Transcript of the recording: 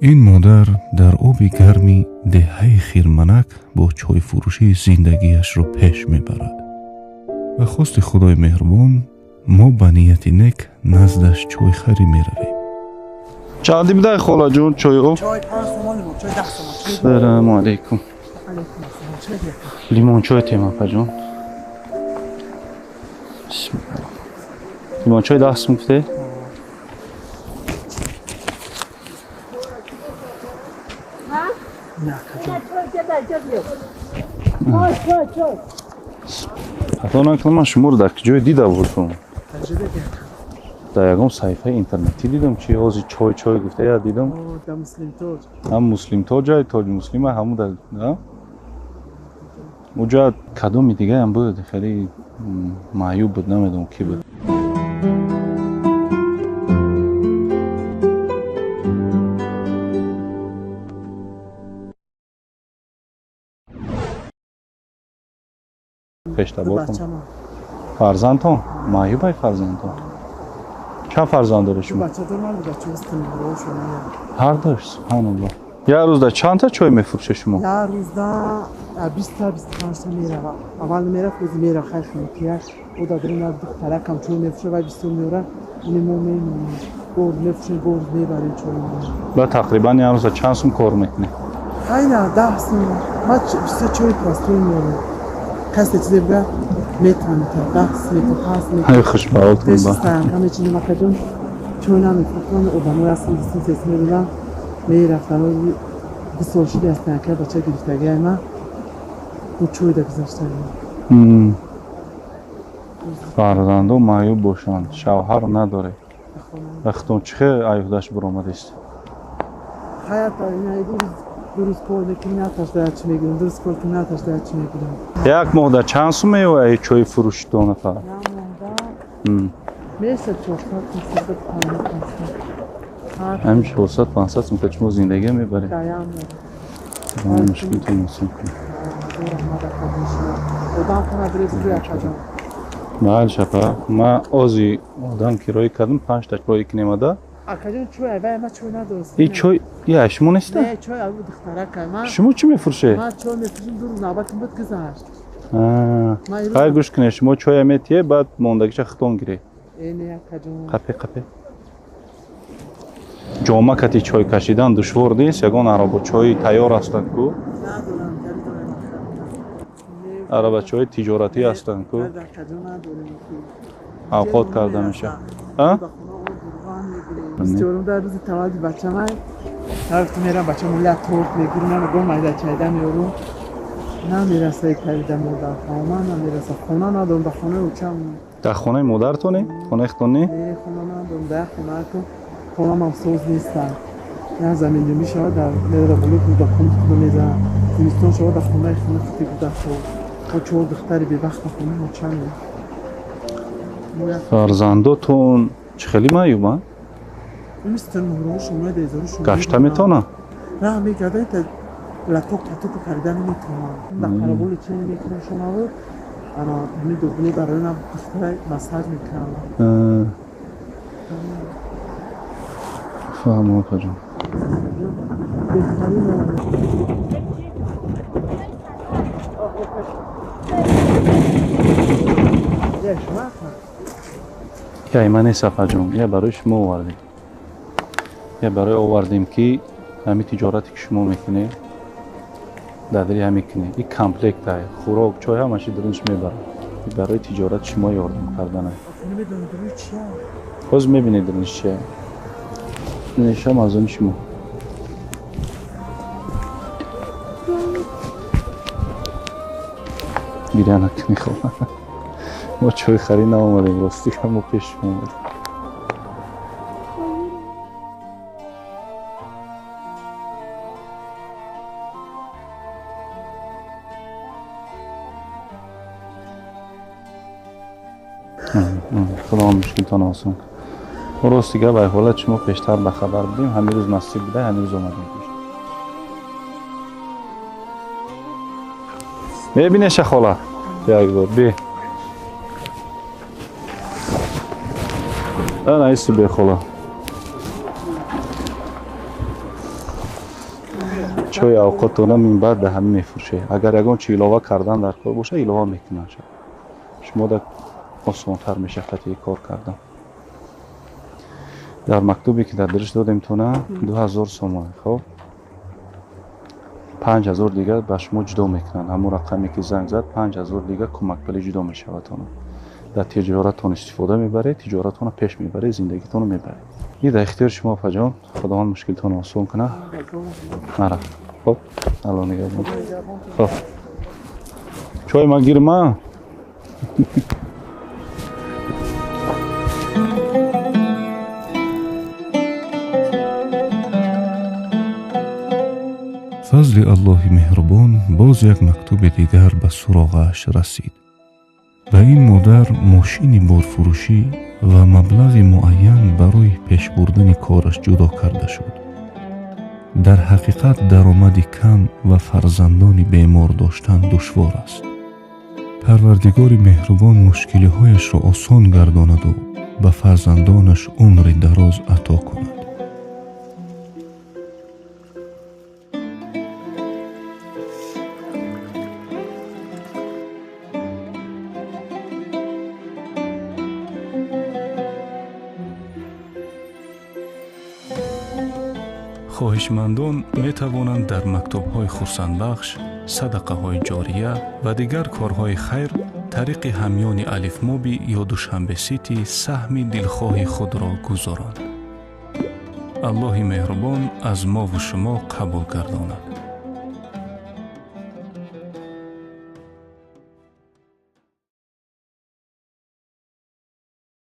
این مادر در آب گرمی دهه خیرمنک با چای فروشی زندگیش را پیش میبرد. به خواست خدای مهربان ما به نیت نیک نزدش چای خری میرویم. چندی میده خاله جون چای او؟ چای 5 تومان لیمون چای 10 تومان. سلام علیکم. لیمون چای تیما پا جون. بسم الله. لیمون چای 10 تومان گفته؟ نه کجا حتی نکنم من شما رو در جای دیده بودم. تجربه کردم. در یکم صفحه اینترنتی دیدم چی آزی چای گفته یا دیدم. در مسلم تاج. هم مسلم تاج های تاج مسلم همون در اونجا کدومی دیگه هم بود خیلی معیوب بود نمیدونم کی بود. اشتباه کنم. فرزندتون؟ معیوب های فرزندتون؟ چند فرزند داره شما؟ بچه دار من بچه هستم برای شما. هر داشت سبحان الله. یه روز در چند تا چای میفروشه شما؟ یه روز در 20 تا 25 تا میره. اول میره خود میره خیلی خیلی او دادرین از دختره کم چای میفروشه و 20 میره. اینمون میمونه. گرد میفروشه گرد میبریم چای میره. با تقریبا یه روز چند سوم کار میکنه؟ خیلی 10 سوم. ما 20 چای پاستوی میره. کسی چیزی بگه میتونه تا 10 میتونه 5 میتونه. های خوشبختون با. همه چیزی مکدون چون نمیفهمم اوباما رفتم سیستم میدونم میرفتم و 20 سال شده هستن که بچه گرفتگی من و چوی در گذاشتم. فرزندو معیوب باشند شوهر نداره. وقتون چه ایودش برآمده است؟ حیات این درست کار میکنی نتاش در چی میگیرم درست کار کنی نتاش در چی میگیرم. یک ماه در چند سومه و چای فروش دو نفر؟ نه مونده میشه 400 همین 400 500 سوم که شما زندگی میبره. ما مشکل تو نسیم کنیم. بله شپا ما آزی آدم کرایه کردم 5 تا کرایه کنیم ده. اکجان چوی اوه ما چوی ندارست. این چای یه شما نیسته؟ نه چوی اول دختره که من. شما چی میفروشه؟ من چوی میفروشم دو روز نوبت بود گذشت. خیلی گوش کنه شما چای امیتیه بعد موندگیش ختم گیره. اینه اکجان. قپه. جامعه کتی چای کشیدن دشوار نیست یگان عربا چای تیار هستند کو؟ ندارم عربا چای تجارتی هستند کو؟ اوقات کرده میشه. میستورم در روز تولد بچه من طرف میرم بچه مولت تورت میگیرم من گم ایده چایده میارم نمیرسه کردم مادر خانه نمیرسه خانه ندارم در خانه او چم در خانه مادرتونه؟ خانه اختونی؟ نه خانه ندارم در خانه تو خانه مفسوس نیستن نه زمین جمعی شود در مدر بلوک در خانه خود میزن زمستان شود در خانه خطی بود در خود و چهار دختری به وقت خانه و چند فرزنداتون چه خیلی معیوبن؟ میستر مهران شما دیزاری شما گشته میتونه؟ نه میگرده تا لپتاپ خریدن میتونم در خرابول چی میکنم شما رو انا همین دوبلی برای من دختر مساج میکنم فهمم آقا جان که من صفحه جون یه برای شما آوردیم یه برای آوردیم که همین تجارتی که شما میکنه دادری هم میکنه این کامپلکت های خوراک چای همشی درونش میبره برای تجارت شما یاردیم کردن نمیدونم درونش چیه باز میبینید درونش چیه نشم از اون شما گیره نکنی خواه ما چای خری نمامدیم راستی که ما پیش اومدیم خدا مشکلتان آسان کن راست دیگه به حالت شما پیشتر بخبر بودیم همین روز نصیب بوده همین روز آمدیم ببینه شخاله یک بار بی انا ایسی بی خاله чой авқотона минбар да ҳам мефурше. Агар ягон чи илова кардан дар кор боша илова мекунад. Шумо да осонтар меша хати кор кардан. Дар мактубе ки дар дириш додем тона 2000 сомон, хоб 5000 дига ба шумо ҷудо мекунанд. Ҳамон рақаме ки занг зад 5000 дига кӯмакпулӣ ҷудо мешавад. Дар тиҷоратон истифода мебаред, тиҷоратонро пеш мебаред, зиндагитонро мебаред. ин дар ихтиёри шумо опаҷон. Худованд мушкилтонро осон кунад. Мара хоб алло нигоҳбон. Хоб чой ман гирма. фазли аллоҳи меҳрубон боз як мактуби дигар ба суроғааш расид. ба ин модар мошини борфурӯшӣ ва маблағи муайян барои пешбурдани кораш ҷудо карда шуд. дар ҳақиқат даромади кам ва фарзандони бемор доштан душвор аст. парвардигори меҳрубон мушкилиҳояшро осон гардонаду ба фарзандонаш умри дароз ато кунад. хоҳишмандон метавонанд дар мактубҳои хурсандбахш, садақаҳои ҷория ва дигар корҳои хайр тариқи ҳамёни алифмоби ё душанбесити саҳми дилхоҳи худро гузоранд. аллоҳи меҳрубон аз мову шумо қабул гардонад.